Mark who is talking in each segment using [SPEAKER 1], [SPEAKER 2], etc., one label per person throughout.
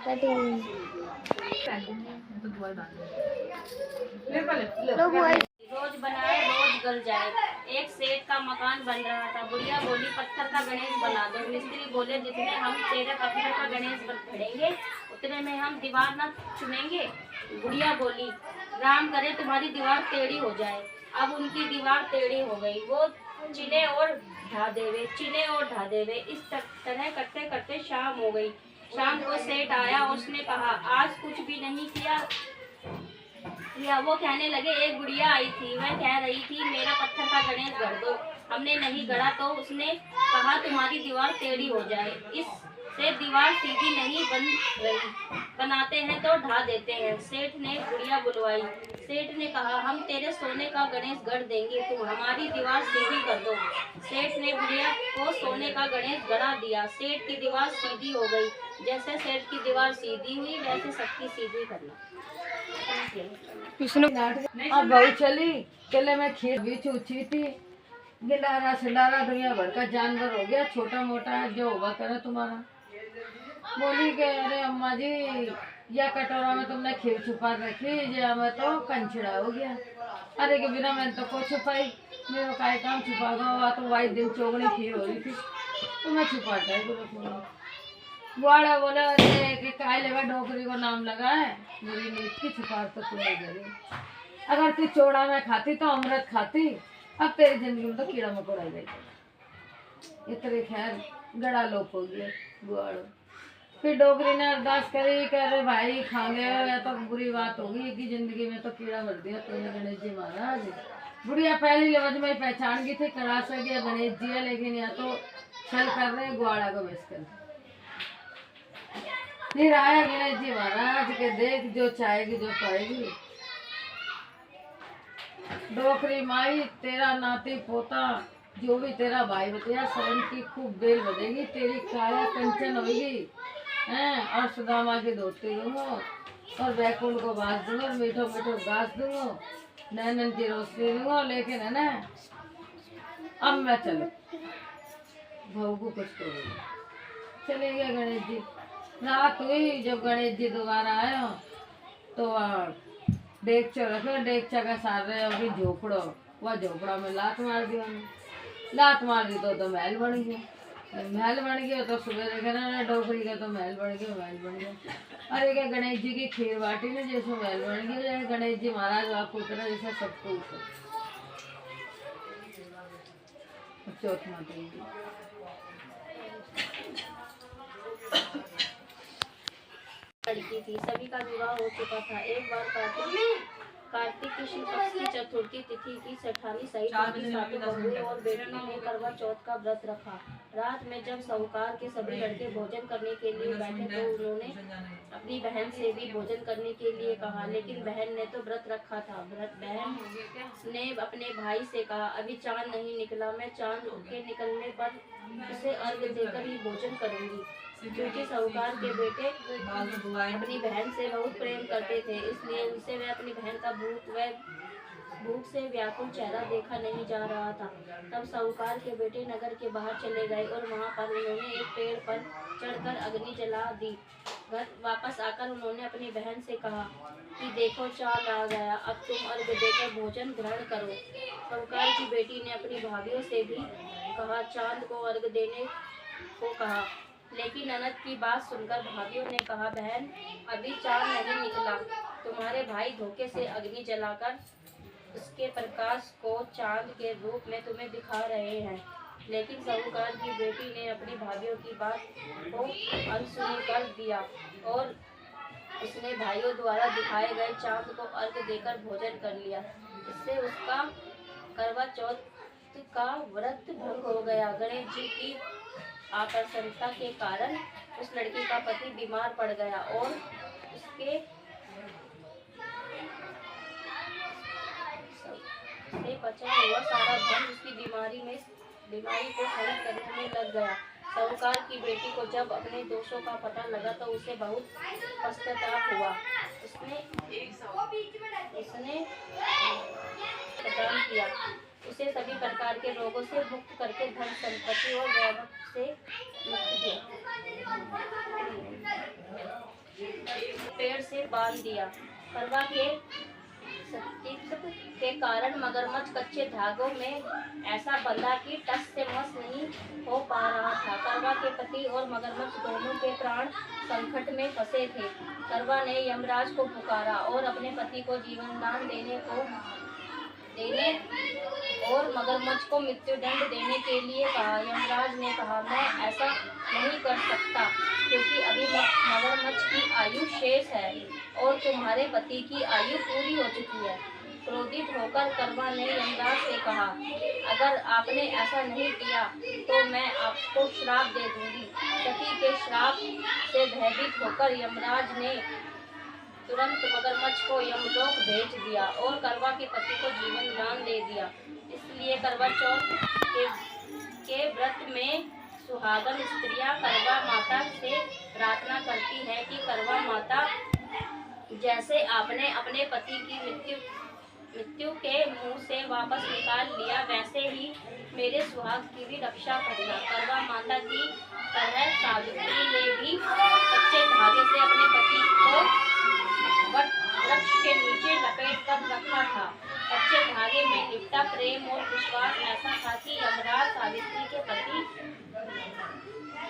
[SPEAKER 1] रोज बनाए रोज गल जाए। एक सेठ का मकान बन रहा था। बुढ़िया बोली पत्थर का गणेश बना दो। मिस्त्री बोले जितने हम तेरे पत्थर का गणेश खड़ेंगे उतने में हम दीवार न चुनेंगे। बुढ़िया बोली राम करे तुम्हारी दीवार टेढ़ी हो जाए। अब उनकी दीवार टेढ़ी हो गई। वो चिने और ढा देवे इस तरह करते करते शाम हो गई। शाम को सेठ आया। उसने कहा आज कुछ भी नहीं किया। वो कहने लगे एक बुढ़िया आई थी। वह कह रही थी मेरा पत्थर का गणेश गढ़ दो। हमने नहीं गढ़ा तो उसने कहा तुम्हारी दीवार टेढ़ी हो जाए। इससे दीवार सीधी नहीं बन रही। बनाते हैं तो ढा देते हैं। सेठ ने बुढ़िया बुलवाई। सेठ ने कहा हम तेरे सोने का गणेश गढ़ देंगे, तुम हमारी दीवार सीधी कर दो। सेठ ने बुढ़िया को सोने का गणेश गढ़ा दिया। सेठ की दीवार सीधी हो गई। जैसे सेठ की दीवार सीधी हुई वैसे सबकी सीधी करना।
[SPEAKER 2] अब बहु चली चले में खीर भी चूची थी। गिलारा सिलारा दुनिया भर का जानवर हो गया। छोटा मोटा है जो होगा करे तुम्हारा। बोली के अरे अम्मा जी या कटोरा में तुमने खीर छुपा रखी जे हमें तो कंचड़ा हो गया। अरे के बिना मैंने तो को छुपाई मेरा काय काम छुपा गया। तो वाई दिन चौगनी खीर हो रही थी तो मैं छुपाता है। बुआड़ा बोले अरे कि काय लेगा डोकरी को नाम लगा है मेरी नीत की छुपा तो तुम्हें गई। अगर तू चौड़ा में खाती तो अमृत खाती। अब तेरी जिंदगी में तो कीड़ा मकोड़ा ही गई। इतने खैर गड़ा लोप हो गया बुआड़ो। फिर डोकरी ने अरदास करी कह रहे भाई खांगे या तो बुरी बात होगी कि जिंदगी में तो कीड़ा भर दिया तुमने गणेश जी महाराज। बुढ़िया पहली लवज में पहचान गई थी कड़ा से गया गणेश जी है लेकिन या तो छल कर रहे गुआड़ा को बेच कर। फिर आया गणेश जी महाराज के देख जो चाहेगी जो पाएगी। डोकरी माई तेरा नाती पोता जो भी तेरा भाई बतिया शरण की खूब बेल बजेगी। तेरी काया कंचन होगी हैं और सुदामा की धोती दूंगा और बैकुंठ को बांस दूंगा और मीठो मीठो घास दूंगा नैनन की रोशनी दूंगा। लेकिन है ना अब मैं चले भाऊ को कुछ करूँगा। चले गए गणेश जी। रात हुई जब गणेश जी दोबारा आए तो डेगचा रखो। डेगचा का सारे अभी झोपड़ो वह झोपड़ा में लात मार दी। लात मार दी तो महल बन गया। महल बन गया तो सुबह देखे ना डोकरी का तो महल बन गया। अरे क्या गणेश जी की खीर बाटी ने जैसे महल बन गया। गणेश जी महाराज आप उतरा जैसा सबको उतर। चौथ माता
[SPEAKER 1] लड़की थी। सभी का विवाह हो चुका था। एक बार कार्तिक की शुक्ल पक्ष की चतुर्थी तिथि की 6वीं सहित सातों बहुएं और बेटियों ने करवा चौथ का व्रत रखा। रात में जब साहूकार के सभी लड़के भोजन करने के लिए बैठे तो उन्होंने अपनी बहन से भी भोजन करने के लिए कहा। लेकिन बहन ने तो व्रत रखा था। बहन ने अपने भाई से कहा अभी चांद नहीं निकला, मैं चांद के निकलने पर उसे अर्घ देकर ही भोजन करूंगी। क्योंकि साहूकार के बेटे अपनी बहन से बहुत प्रेम करते थे इसलिए उनसे वह अपनी बहन का भूख से व्याकुल चेहरा देखा नहीं जा रहा था। तब साहूकार के बेटे नगर के बाहर चले गए और वहां पर उन्होंने एक पेड़ पर चढ़कर अग्नि जला दी। घर वापस आकर उन्होंने अपनी बहन से कहा कि देखो चांद आ गया, अब तुम अर्घ देकर भोजन ग्रहण करो। साहूकार की बेटी ने अपनी भाभियों से भी कहा चांद को अर्घ देने को कहा। लेकिन ननद की बात सुनकर भाभियों ने कहा बहन अभी चांद नहीं निकला, तुम्हारे भाई धोखे से अग्नि जलाकर उसके प्रकाश को चांद के रूप में तुम्हें दिखा रहे हैं। लेकिन साहूकार की बेटी ने अपनी भाभियों की बात को अनसुनी कर दिया और उसने भाइयों द्वारा दिखाए गए चांद को अर्घ देकर भोजन कर लिया। इससे उसका करवा चौथ का व्रत भंग हो गया। गणेश जी की आकर्षणता के कारण उस लड़की का पति बीमार पड़ गया और उसके बचा हुआ सारा धन उसकी बीमारी को सही करने में लग गया। साहूकार की बेटी को जब अपने दोषों का पता लगा तो उसे बहुत पश्चाताप हुआ। उसने प्रदान किया। उसे सभी प्रकार के रोगों से मुक्त करके धन संपत्ति और वैभव से मुक्त किया। पेड़ से बांध दिया। करवा के अस्तित्व के कारण मगरमच्छ कच्चे धागों में ऐसा बंधा कि टस से मस नहीं हो पा रहा था। करवा के पति और मगरमच्छ दोनों के प्राण संकट में फंसे थे। करवा ने यमराज को पुकारा और अपने पति को जीवन दान देने और मगरमच्छ को मृत्युदंड देने के लिए कहा। यमराज ने कहा, मैं ऐसा नहीं कर सकता क्योंकि अभी मगरमच्छ की आयु शेष है और तुम्हारे पति की आयु पूरी हो चुकी है। क्रोधित होकर करवा ने यमराज से कहा, अगर आपने ऐसा नहीं किया तो मैं आपको श्राप दे दूंगी। सती के श्राप से भयभीत होकर यमराज ने तुरंत मगरमच्छ को यमलोक भेज दिया और करवा के पति को जीवन दान दे दिया। इसलिए करवा चौथ के व्रत में सुहागन स्त्रियां करवा माता से प्रार्थना करती है कि करवा माता, जैसे आपने अपने पति की मृत्यु के मुंह से वापस निकाल लिया, वैसे ही मेरे सुहाग की भी रक्षा करना। करवा माता की तरह सावित्री ने भी कच्चे धागे से अपने पति को वट वृक्ष के नीचे लपेट कर रखा था। कच्चे धागे में लिपटा प्रेम और विश्वास ऐसा था कि यमराज सावित्री के पति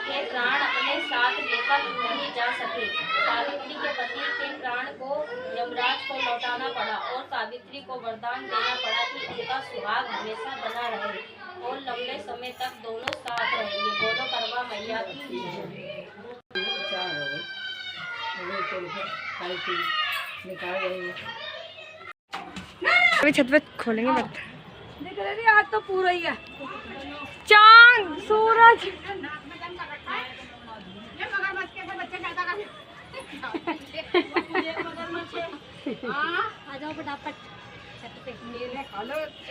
[SPEAKER 1] के प्राण अपने साथ लेकर नहीं जा सके। सावित्री के पति के प्राण को यमराज को लौटाना पड़ा और सावित्री को वरदान देना पड़ा कि उनका सुहाग हमेशा बना रहे और लंबे समय तक दोनों साथ रहेंगे। बोलो करवा मैया की।
[SPEAKER 3] अभी छत पे खोलेंगे
[SPEAKER 2] निकल रही आज तो पूरा ही है।
[SPEAKER 3] चांद सूरज
[SPEAKER 1] आ जाओ फटाफट छत पे।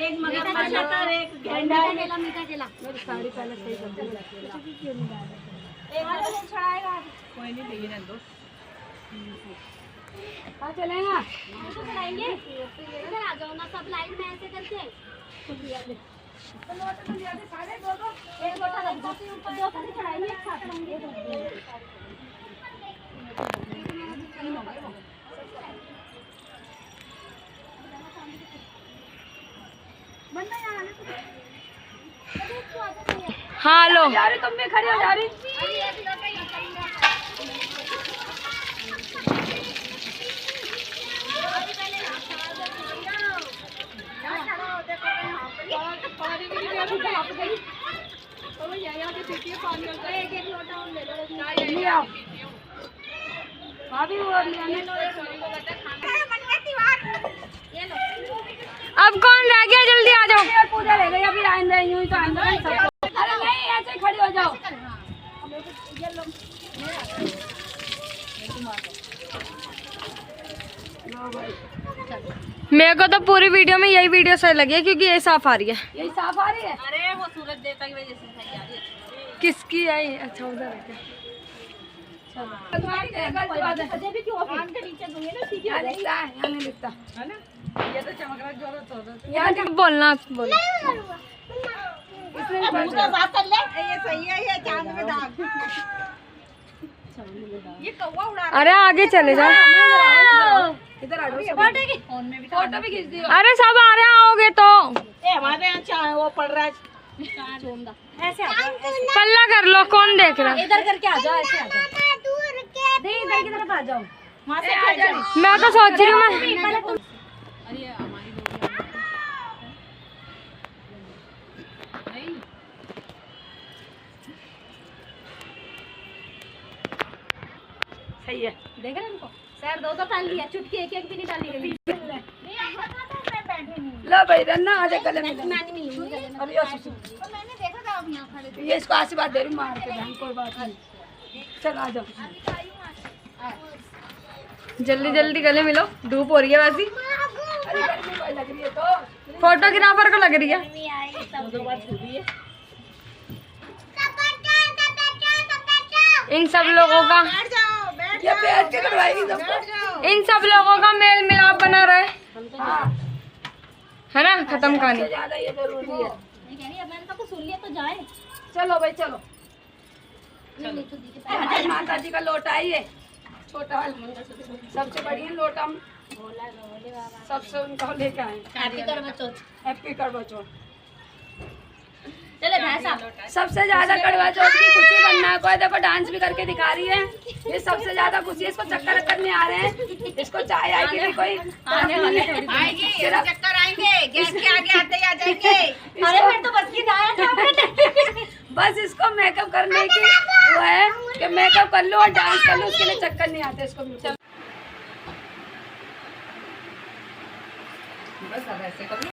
[SPEAKER 2] एक
[SPEAKER 1] मगरमच्छ और एक गेंडा केला मीठा केला।
[SPEAKER 2] मेरी साड़ी पहले सही कर दे।
[SPEAKER 3] कोई नहीं लेगी ना दो।
[SPEAKER 2] हाँ चलेगा।
[SPEAKER 1] तो चलाएंगे इधर आ जाओ ना, सब लाइन में ऐसे करके। एक लोटा रख दो, दो खाली चढ़ाएंगे एक साथ में।
[SPEAKER 3] हाँ लो
[SPEAKER 2] तुम भी खड़ी हो जा रही।
[SPEAKER 3] अब कौन रह गया, जल्दी आ जाओ।
[SPEAKER 2] पूजा रह गई अभी आइंदा यूं ही तो आइंदा। अरे नहीं ऐसे खड़ी हो जाओ।
[SPEAKER 3] मेरे को तो पूरी वीडियो में यही वीडियो सही लगी है क्योंकि ये साफ आ रही है।
[SPEAKER 2] यही साफ आ रही है।
[SPEAKER 1] अरे वो सूरज देवता की वजह से सही आ रही है।
[SPEAKER 3] किसकी आई? अच्छा उधर है क्या? बोलना बोलो। अरे आगे चले जाओ।
[SPEAKER 2] फोटो भी खींच दियो।
[SPEAKER 3] अरे सब आ रहे हैं, आओगे तो
[SPEAKER 2] हमारे यहाँ वो पड़ रहा है।
[SPEAKER 1] ऐसे आ जाओ,
[SPEAKER 3] पल्ला कर लो, कौन देख रहा है?
[SPEAKER 1] इधर करके आ जाओ, ऐसे आ जाओ। इधर की तरफ आ जाओ। वहाँ से आ जाओ।
[SPEAKER 3] मैं तो सोच रही हूँ
[SPEAKER 2] सही है।
[SPEAKER 1] देख रहे इनको सर दो डाल लिया, चुटकी एक एक भी नहीं डाली गई।
[SPEAKER 2] लो भाई रन्ना आ जा गले में।
[SPEAKER 1] मैं नहीं मिलूंगी गले में।
[SPEAKER 2] अरे सुसु
[SPEAKER 1] मैंने देखा था अब यहाँ खड़े थे।
[SPEAKER 2] ये इसको आशीर्वाद दे रही मार के बहन, कोई बात नहीं। चल आ जाओ।
[SPEAKER 3] जल्दी जल्दी गले मिलो, धूप हो रही है वैसी।
[SPEAKER 2] अरे गर्मी कोई लग रही है तो
[SPEAKER 3] फोटोग्राफर को लग रही है। इन सब लोगों का
[SPEAKER 2] ये बैठ के करवाएगी सबको।
[SPEAKER 3] इन सब लोगों का मेल मिलाप बना रहे, है ना? खत्म कहानी।
[SPEAKER 2] ज्यादा ये जरूरी है।
[SPEAKER 1] मैं कह रही अब मैंने सबको सुन लिया तो जाए।
[SPEAKER 2] चलो भाई चलो।
[SPEAKER 1] नहीं तो दीदी
[SPEAKER 2] माता जी का लोटा है ये।
[SPEAKER 4] छोटा वाला सबसे बढ़िया लोटम सबसे उनका लेके आए। हैप्पी करवा चौथ।
[SPEAKER 1] चले भैंसा
[SPEAKER 4] सबसे ज्यादा करवा चौथ की खुशी बनना को है। देखो डांस भी करके दिखा रही है, ये सबसे ज्यादा खुशी है। इसको चक्कर करने आ रहे हैं, इसको चाय आएगी भी कोई
[SPEAKER 1] आने वाले
[SPEAKER 2] आएगी, चक्कर आएंगे, गैस के आगे आते ही आ जाएंगे।
[SPEAKER 1] अरे फिर तो बस की ना
[SPEAKER 4] बस इसको मेकअप करने की वो है कि मेकअप कर लो और डांस कर लो, उसके लिए चक्कर नहीं आते इसको बिल्कुल।
[SPEAKER 2] बस अब ऐसे कर लो।